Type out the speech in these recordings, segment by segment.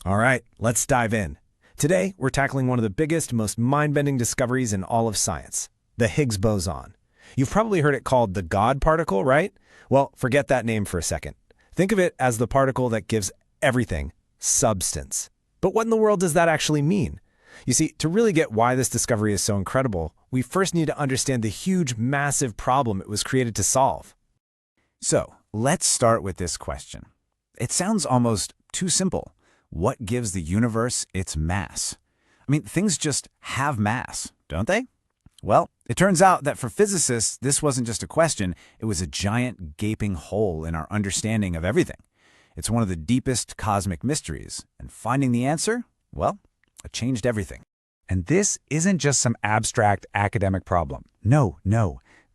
All right, let's dive in. Today, we're tackling one of the biggest, most mind-bending discoveries in all of science, the Higgs boson. You've probably heard it called the God particle, right? Well, forget that name for a second. Think of it as the particle that gives everything substance. But what in the world does that actually mean? You see, to really get why this discovery is so incredible, we first need to understand the huge, massive problem it was created to solve. So, let's start with this question. It sounds almost too simple. What gives the universe its mass? I mean, things just have mass, don't they? Well, it turns out that for physicists, this wasn't just a question, it was a giant gaping hole in our understanding of everything. It's one of the deepest cosmic mysteries, and finding the answer, well, it changed everything. And this isn't just some abstract academic problem. No.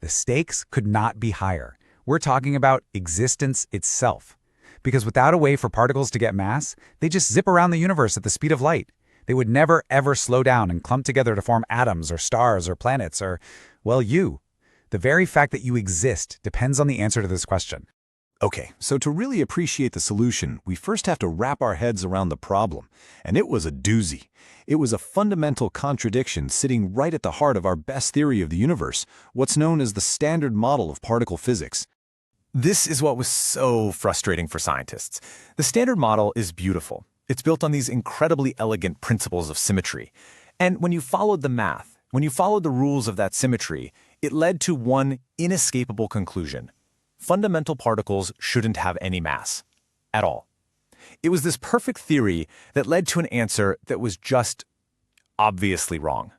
The stakes could not be higher. We're talking about existence itself. Because without a way for particles to get mass, they just zip around the universe at the speed of light. They would never, ever slow down and clump together to form atoms or stars or planets or, well, you. The very fact that you exist depends on the answer to this question. Okay, so to really appreciate the solution, we first have to wrap our heads around the problem. And it was a doozy. It was a fundamental contradiction sitting right at the heart of our best theory of the universe, what's known as the standard model of particle physics. This is what was so frustrating for scientists. The Standard Model is beautiful. It's built on these incredibly elegant principles of symmetry. And when you followed the math, when you followed the rules of that symmetry, it led to one inescapable conclusion. Fundamental particles shouldn't have any mass. At all. It was this perfect theory that led to an answer that was just obviously wrong.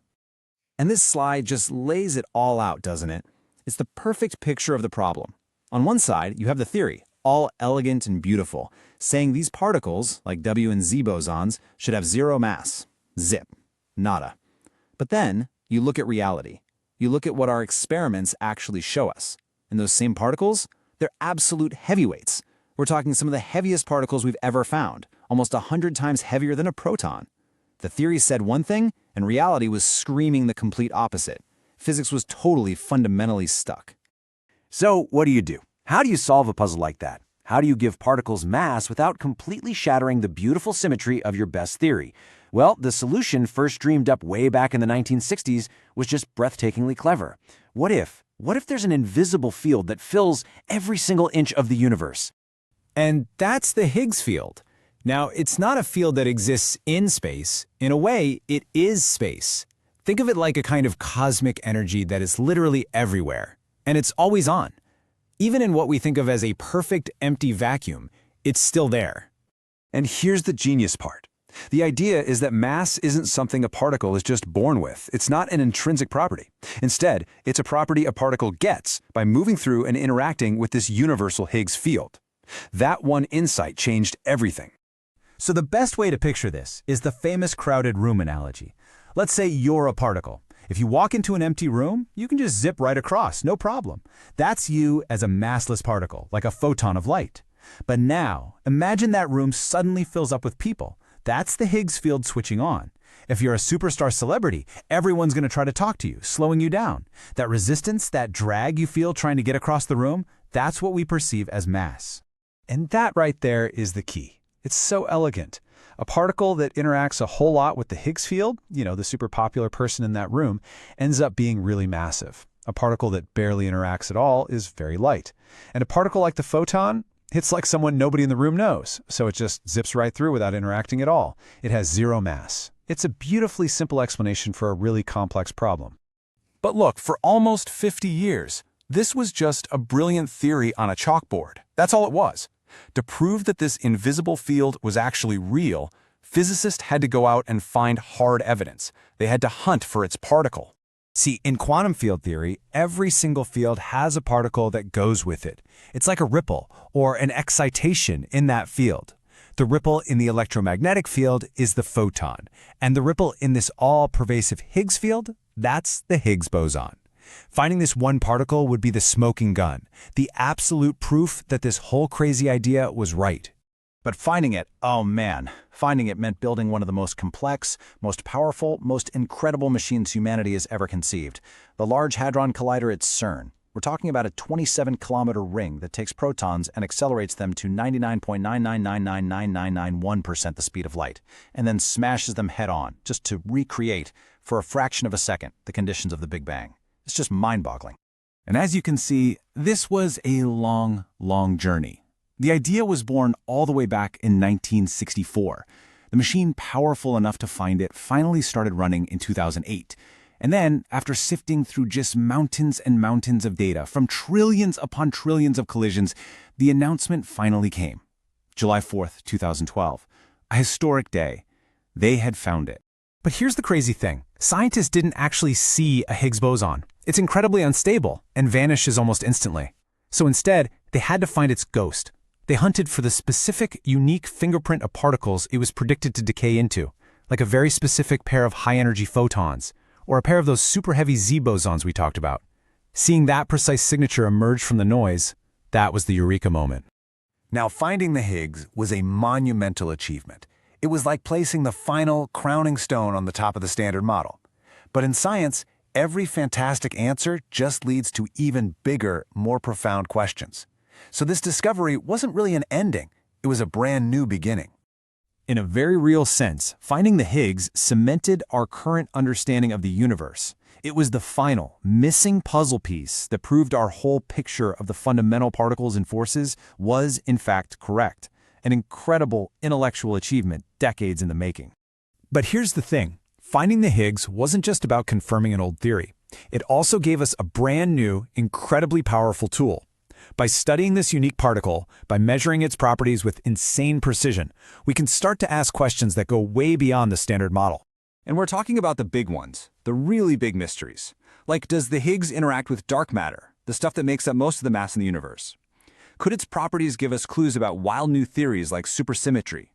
And this slide just lays it all out, doesn't it? It's the perfect picture of the problem. On one side, you have the theory, all elegant and beautiful, saying these particles, like W and Z bosons, should have zero mass. Zip. Nada. But then, you look at reality. You look at what our experiments actually show us. And those same particles, they're absolute heavyweights. We're talking some of the heaviest particles we've ever found, almost 100 times heavier than a proton. The theory said one thing, and reality was screaming the complete opposite. Physics was totally fundamentally stuck. So, what do? How do you solve a puzzle like that? How do you give particles mass without completely shattering the beautiful symmetry of your best theory? Well, the solution, first dreamed up way back in the 1960s, was just breathtakingly clever. What if there's an invisible field that fills every single inch of the universe? And that's the Higgs field. Now, it's not a field that exists in space. In a way, it is space. Think of it like a kind of cosmic energy that is literally everywhere. And it's always on. Even in what we think of as a perfect empty vacuum, it's still there. And here's the genius part. The idea is that mass isn't something a particle is just born with. It's not an intrinsic property. Instead, it's a property a particle gets by moving through and interacting with this universal Higgs field. That one insight changed everything. So the best way to picture this is the famous crowded room analogy. Let's say you're a particle. If you walk into an empty room, you can just zip right across, no problem. That's you as a massless particle, like a photon of light. But now, imagine that room suddenly fills up with people. That's the Higgs field switching on. If you're a superstar celebrity, everyone's going to try to talk to you, slowing you down. That resistance, that drag you feel trying to get across the room, that's what we perceive as mass. And that right there is the key. It's so elegant. A particle that interacts a whole lot with the Higgs field, the super popular person in that room, ends up being really massive. A particle that barely interacts at all is very light. And a particle like the photon, it's like someone nobody in the room knows, so it just zips right through without interacting at all. It has zero mass. It's a beautifully simple explanation for a really complex problem. But look, for almost 50 years, this was just a brilliant theory on a chalkboard. That's all it was. To prove that this invisible field was actually real, physicists had to go out and find hard evidence. They had to hunt for its particle. See, in quantum field theory, every single field has a particle that goes with it. It's like a ripple or an excitation in that field. The ripple in the electromagnetic field is the photon, and the ripple in this all-pervasive Higgs field, that's the Higgs boson. Finding this one particle would be the smoking gun, the absolute proof that this whole crazy idea was right. But finding it, oh man, finding it meant building one of the most complex, most powerful, most incredible machines humanity has ever conceived, the Large Hadron Collider at CERN. We're talking about a 27-kilometer ring that takes protons and accelerates them to 99.9999991% the speed of light, and then smashes them head-on, just to recreate, for a fraction of a second, the conditions of the Big Bang. It's just mind-boggling. And as you can see, this was a long, long journey. The idea was born all the way back in 1964. The machine powerful enough to find it finally started running in 2008. And then, after sifting through just mountains and mountains of data from trillions upon trillions of collisions, the announcement finally came. July 4th, 2012. A historic day. They had found it. But here's the crazy thing. Scientists didn't actually see a Higgs boson. It's incredibly unstable and vanishes almost instantly. So instead, they had to find its ghost. They hunted for the specific, unique fingerprint of particles it was predicted to decay into, like a very specific pair of high-energy photons, or a pair of those super-heavy Z bosons we talked about. Seeing that precise signature emerge from the noise, that was the eureka moment. Now, finding the Higgs was a monumental achievement. It was like placing the final, crowning stone on the top of the Standard Model. But in science, every fantastic answer just leads to even bigger, more profound questions. So this discovery wasn't really an ending. It was a brand new beginning. In a very real sense, finding the Higgs cemented our current understanding of the universe. It was the final, missing puzzle piece that proved our whole picture of the fundamental particles and forces was, in fact, correct. An incredible intellectual achievement decades in the making. But here's the thing. Finding the Higgs wasn't just about confirming an old theory. It also gave us a brand new, incredibly powerful tool. By studying this unique particle, by measuring its properties with insane precision, we can start to ask questions that go way beyond the Standard Model. And we're talking about the big ones, the really big mysteries. Like, does the Higgs interact with dark matter, the stuff that makes up most of the mass in the universe? Could its properties give us clues about wild new theories like supersymmetry?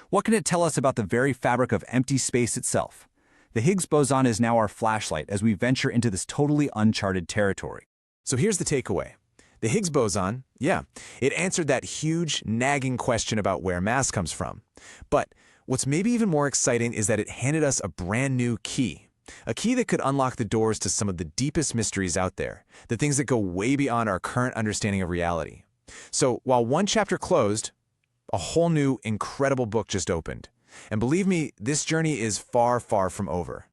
What can it tell us about the very fabric of empty space itself? The Higgs boson is now our flashlight as we venture into this totally uncharted territory. So here's the takeaway. The Higgs boson, it answered that huge, nagging question about where mass comes from. But what's maybe even more exciting is that it handed us a brand new key. A key that could unlock the doors to some of the deepest mysteries out there, the things that go way beyond our current understanding of reality. So while one chapter closed, a whole new, incredible book just opened. And believe me, this journey is far, far from over.